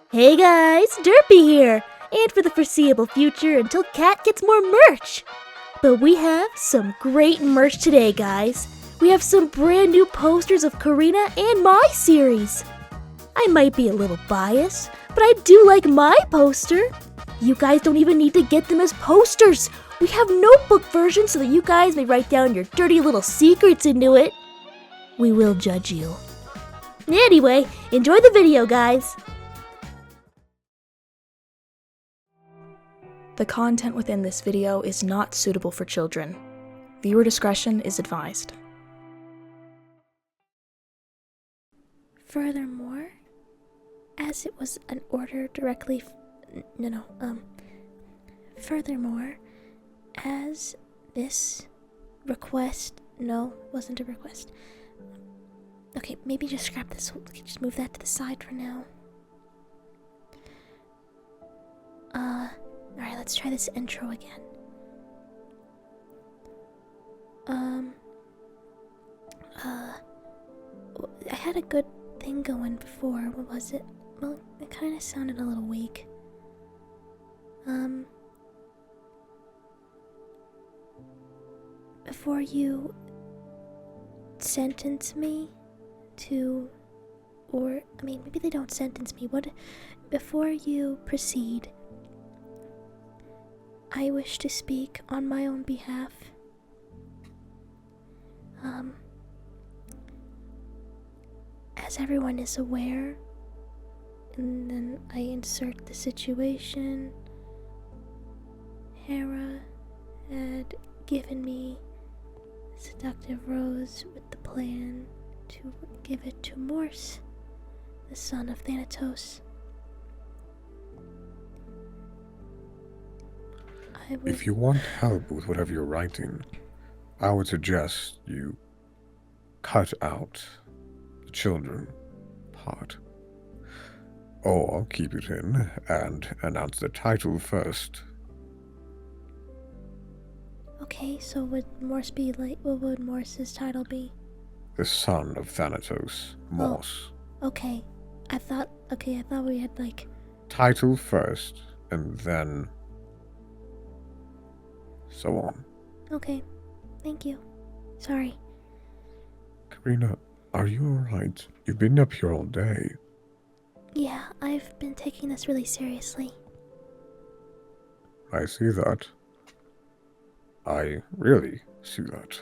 Hey guys, Derpy here, and for the foreseeable future until Cat gets more merch. But we have some great merch today, guys. We have some brand new posters of Korina and my series. I might be a little biased, but I do like my poster. You guys don't even need to get them as posters. We have notebook versions so that you guys may write down your dirty little secrets into it. We will judge you. Anyway, enjoy the video, guys. The content within this video is not suitable for children. Viewer discretion is advised. Furthermore, as it was an order directly furthermore, as this request, wasn't a request. Okay, maybe just scrap this, just move that to the side for now. Alright, let's try this intro again. I had a good thing going before. What was it? Well, it kind of sounded a little weak. Before you sentence me to, maybe they don't sentence me. Before you proceed, I wish to speak on my own behalf. As everyone is aware, and then I insert the situation, Hera had given me a seductive rose with the plan to give it to Morse, the son of Thanatos. If you want help with whatever you're writing, I would suggest you cut out the children part. Or keep it in and announce the title first. Okay, so would Morse be like, what would Morse's title be? The son of Thanatos, Morse. Oh, okay. I thought we had like... Title first, and then so on. Okay, thank you. Sorry. Korina, are you alright? You've been up here all day. Yeah, I've been taking this really seriously. I see that. I really see that.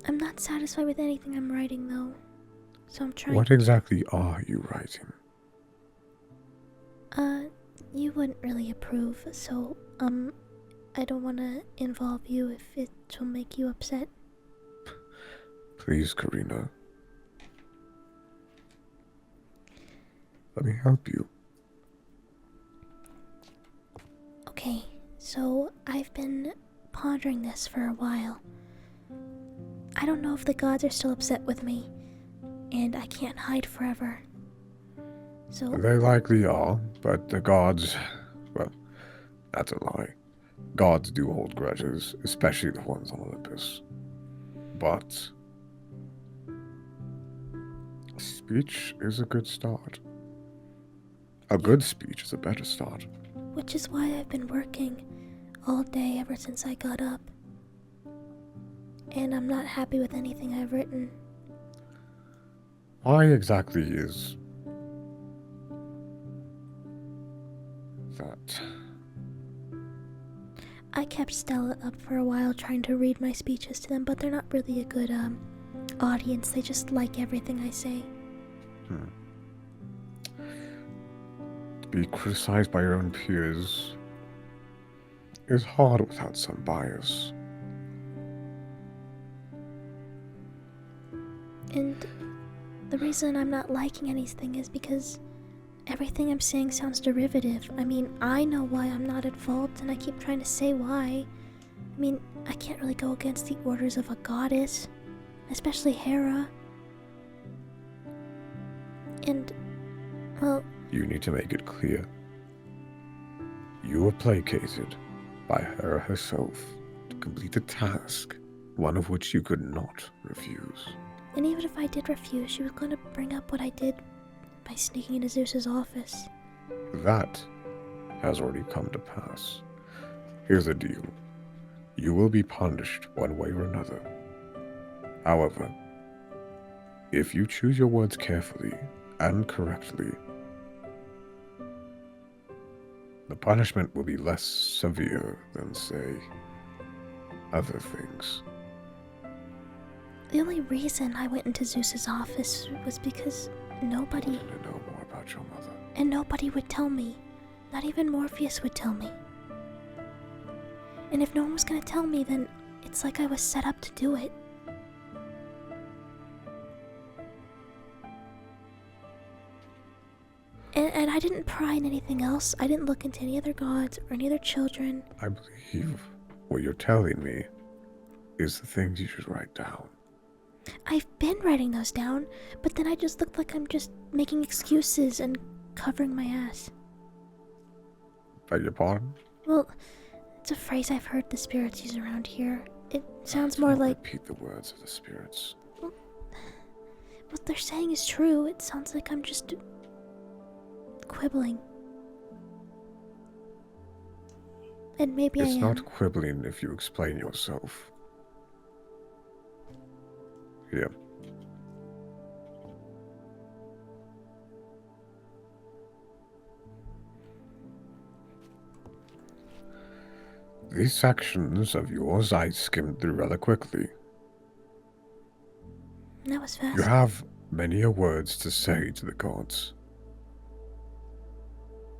I'm not satisfied with anything I'm writing, though. So I'm trying... What exactly are you writing? You wouldn't really approve, so, I don't want to involve you if it will make you upset. Please, Korina. Let me help you. Okay, so I've been pondering this for a while. I don't know if the gods are still upset with me, and I can't hide forever. So... They likely are, but the gods, well, that's a lie. Gods do hold grudges, especially the ones on Olympus. But speech is a good start. A good speech is a better start. Which is why I've been working all day ever since I got up. And I'm not happy with anything I've written. Why exactly is that? I kept Stella up for a while trying to read my speeches to them, but they're not really a good audience. They just like everything I say. To be criticized by your own peers is hard without some bias. And the reason I'm not liking anything is because everything I'm saying sounds derivative. I mean, I know why I'm not at fault, and I keep trying to say why. I mean, I can't really go against the orders of a goddess, especially Hera. And, well... You need to make it clear. You were placated by Hera herself to complete a task, one of which you could not refuse. And even if I did refuse, she was going to bring up what I did by sneaking into Zeus's office. That has already come to pass. Here's the deal. You will be punished one way or another. However, if you choose your words carefully and correctly, the punishment will be less severe than, say, other things. The only reason I went into Zeus's office was because nobody... I wanted to know more about your mother. And nobody would tell me. Not even Morpheus would tell me. And if no one was gonna tell me, then it's like I was set up to do it. And I didn't pry in anything else. I didn't look into any other gods or any other children. I believe what you're telling me is the things you should write down. I've been writing those down, but then I just look like I'm just making excuses and covering my ass. Beg your pardon? Well, it's a phrase I've heard the spirits use around here. It sounds more Don't like... repeat the words of the spirits. What they're saying is true. It sounds like I'm just... quibbling. And maybe I am. It's not quibbling if you explain yourself. Yeah. These sections of yours I skimmed through rather quickly. That was fast. You have many a words to say to the gods.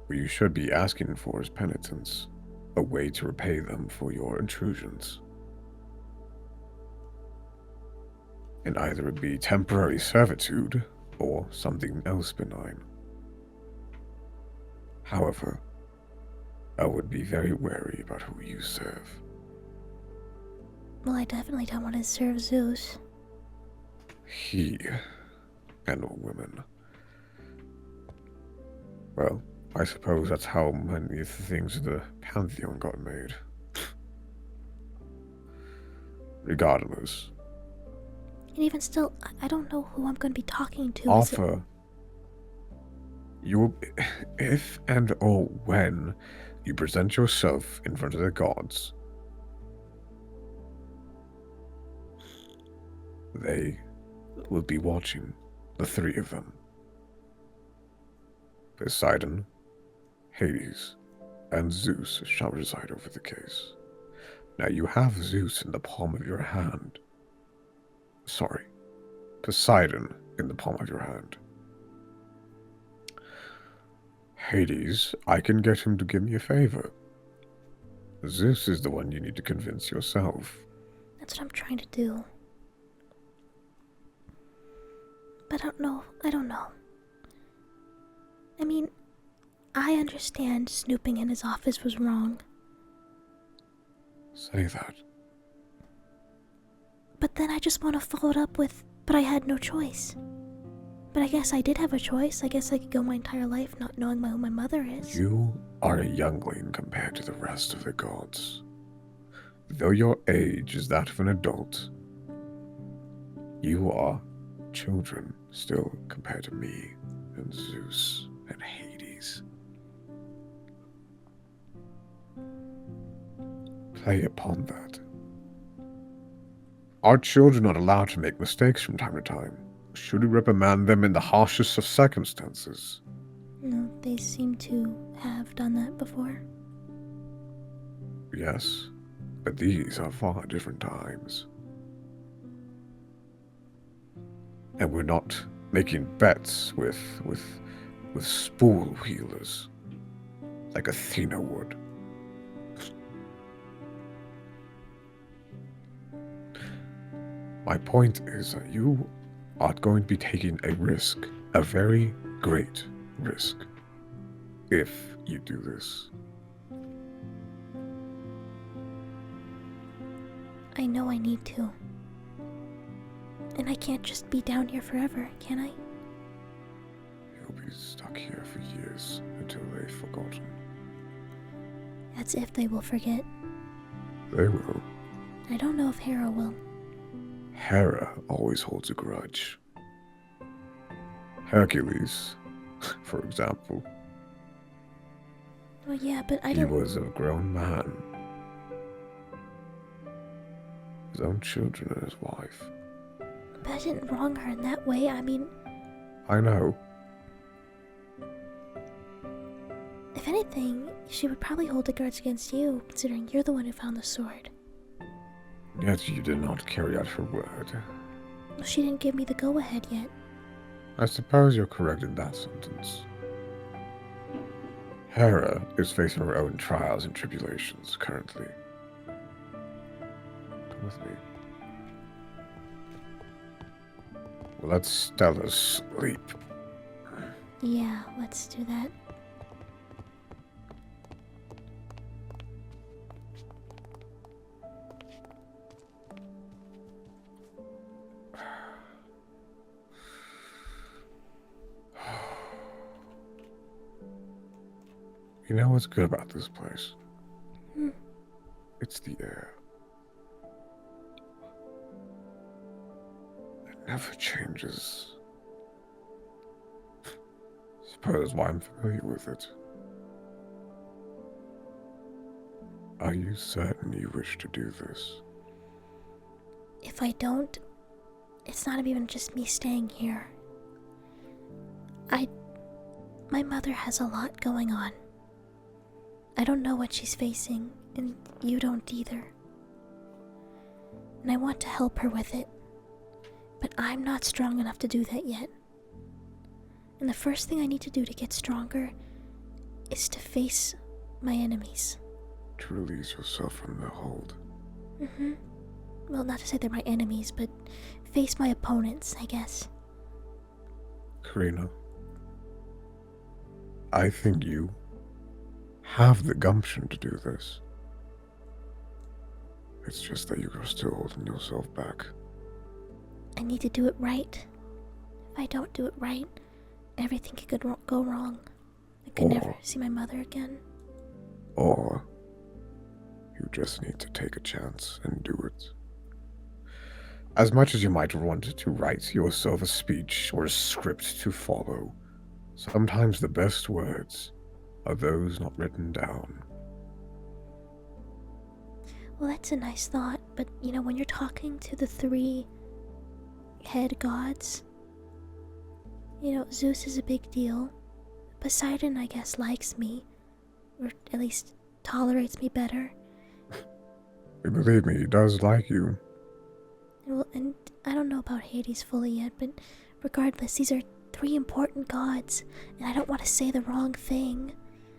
What you should be asking for is penitence, a way to repay them for your intrusions. And either it be temporary servitude or something else benign. However, I would be very wary about who you serve. Well, I definitely don't want to serve Zeus. He and all women. Well, I suppose that's how many of the things in the Pantheon got made. Regardless. And even still, I don't know who I'm going to be talking to. Offer. You will, if and or when you present yourself in front of the gods, they will be watching, the three of them. Poseidon, Hades, and Zeus shall reside over the case. Now you have Zeus in the palm of your hand. Sorry, Poseidon in the palm of your hand. Hades, I can get him to give me a favor. Zeus is the one you need to convince yourself. That's what I'm trying to do. But I don't know. I mean, I understand snooping in his office was wrong. Say that. But then I just want to follow it up with, but I had no choice. But I guess I did have a choice. I guess I could go my entire life not knowing who my mother is. You are a youngling compared to the rest of the gods. Though your age is that of an adult, you are children still compared to me and Zeus and Hades. Play upon that. Our children are allowed to make mistakes from time to time. Should we reprimand them in the harshest of circumstances? No, they seem to have done that before. Yes, but these are far different times. And we're not making bets with spool wheelers, like Athena would. My point is that you are going to be taking a risk, a very great risk, if you do this. I know I need to. And I can't just be down here forever, can I? You'll be stuck here for years until they've forgotten. That's if they will forget. They will. I don't know if Hera will. Hera always holds a grudge. Hercules, for example, Well, yeah, but I He didn't... was a grown man. His own children and his wife. But I didn't wrong her in that way. I mean, I know. if anything, she would probably hold a grudge against you, considering you're the one who found the sword. Yet you did not carry out her word. Well, she didn't give me the go-ahead yet. I suppose you're correct in that sentence. Hera is facing her own trials and tribulations currently. Come with me. Let Stella sleep. Yeah, let's do that. You know what's good about this place? Hmm. It's the air. It never changes. Suppose why I'm familiar with it. Are you certain you wish to do this? If I don't, it's not even just me staying here. My mother has a lot going on. I don't know what she's facing, and you don't either. And I want to help her with it, but I'm not strong enough to do that yet. And the first thing I need to do to get stronger is to face my enemies. To release yourself from their hold. Mm-hmm. Well, not to say they're my enemies, but face my opponents, I guess. Korina, I think you have the gumption to do this. It's just that you are still holding yourself back. I need to do it right. If I don't do it right, everything could go wrong. I could never see my mother again. Or you just need to take a chance and do it. As much as you might want to write yourself a speech or a script to follow, sometimes the best words are those not written down. Well, that's a nice thought, but you know, when you're talking to the 3 head gods, you know, Zeus is a big deal. Poseidon, I guess, likes me, or at least tolerates me better. Believe me, he does like you. Well, and I don't know about Hades fully yet, but regardless, these are 3 important gods, and I don't want to say the wrong thing.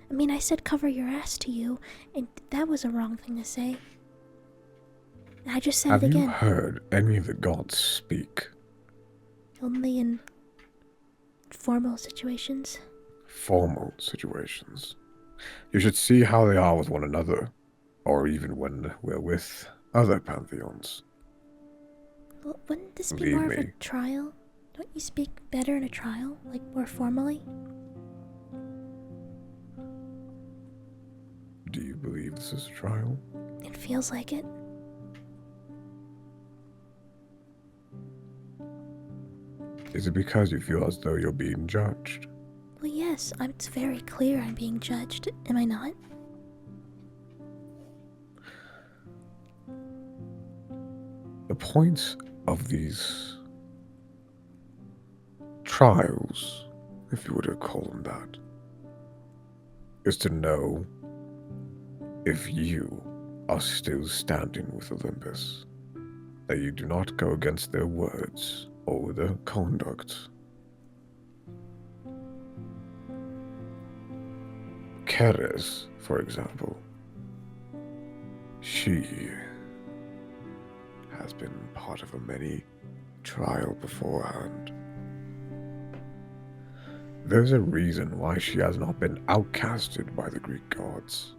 I mean, I said cover your ass to you, and that was a wrong thing to say. I just said it again. Have you heard any of the gods speak? Only in formal situations. Formal situations. You should see how they are with one another, or even when we're with other pantheons. Well, wouldn't this be Believe more of me. a trial? Don't you speak better in a trial, like more formally? Do you believe this is a trial? It feels like it. Is it because you feel as though you're being judged? Well, yes, it's very clear I'm being judged, am I not? The point of these trials, if you were to call them that, is to know if you are still standing with Olympus, that you do not go against their words or their conduct. Keres, for example, she has been part of a many trial beforehand. There's a reason why she has not been outcasted by the Greek gods.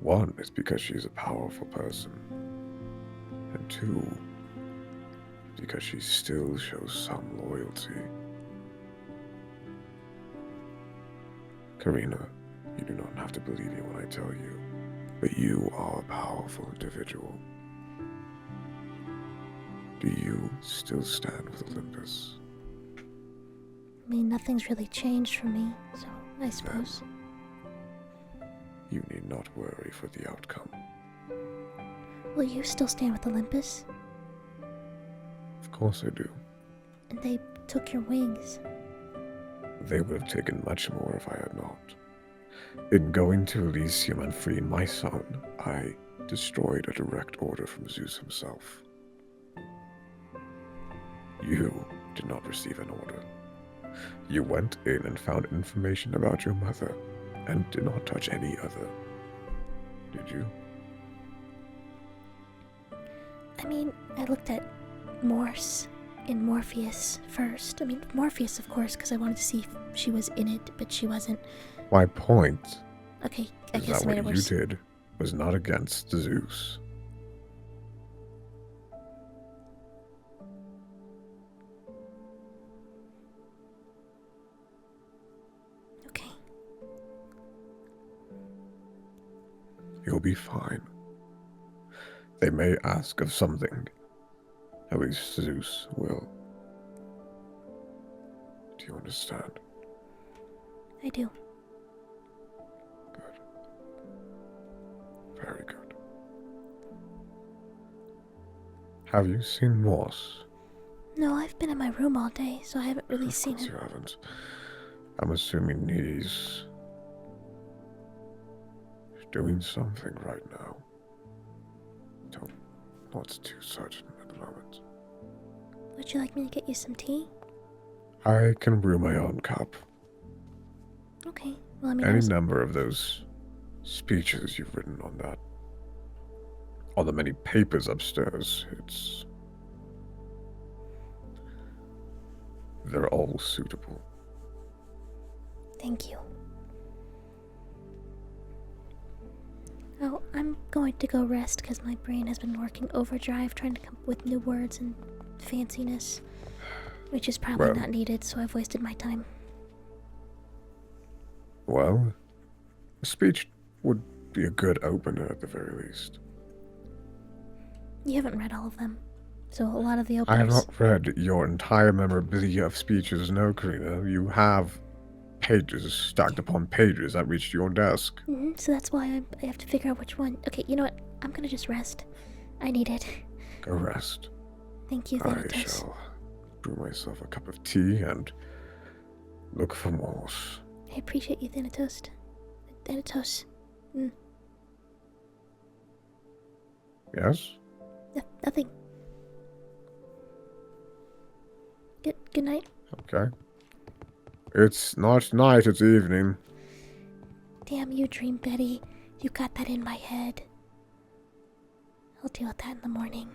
One is because she's a powerful person, and 2, because she still shows some loyalty. Korina, you do not have to believe me when I tell you, but you are a powerful individual. Do you still stand with Olympus? I mean, nothing's really changed for me, so I suppose. You need not worry for the outcome. Will you still stand with Olympus? Of course I do. And they took your wings. They would have taken much more if I had not. In going to Elysium and freeing my son, I destroyed a direct order from Zeus himself. You did not receive an order. You went in and found information about your mother, and did not touch any other. Did you? I mean, I looked at Morse and Morpheus first. I mean, Morpheus, of course, because I wanted to see if she was in it, but she wasn't. My point Okay, I is guess that I made it what you worse. did was not against Zeus. Okay. You'll be fine. They may ask of something. At least Zeus will. Do you understand? I do. Good. Very good. Have you seen Morse? No, I've been in my room all day, so I haven't really Of seen course him. you haven't. I'm assuming he's doing something right now. Not too certain at the moment. Would you like me to get you some tea? I can brew my own cup. Okay. Well, I mean, I Any was... number of those speeches you've written on the many papers upstairs, they're all suitable. Thank you. Oh, I'm going to go rest because my brain has been working overdrive trying to come up with new words and fanciness, which is probably Well. not needed, so I've wasted my time. Well, a speech would be a good opener at the very least. You haven't read all of them, so a lot of the I have openers... not read your entire memorabilia of speeches, no, Korina. You have pages stacked upon pages that reached your desk. So that's why I have to figure out which one. Okay, you know what? I'm gonna just rest. I need it. Go rest. Thank you, I Thanatos. shall brew myself a cup of tea and look for Morse. I appreciate you, Thanatos. Thanatos. Yes? Nothing. Good night. Okay. It's not night, it's evening. Damn you, Dream Betty. You got that in my head. I'll deal with that in the morning.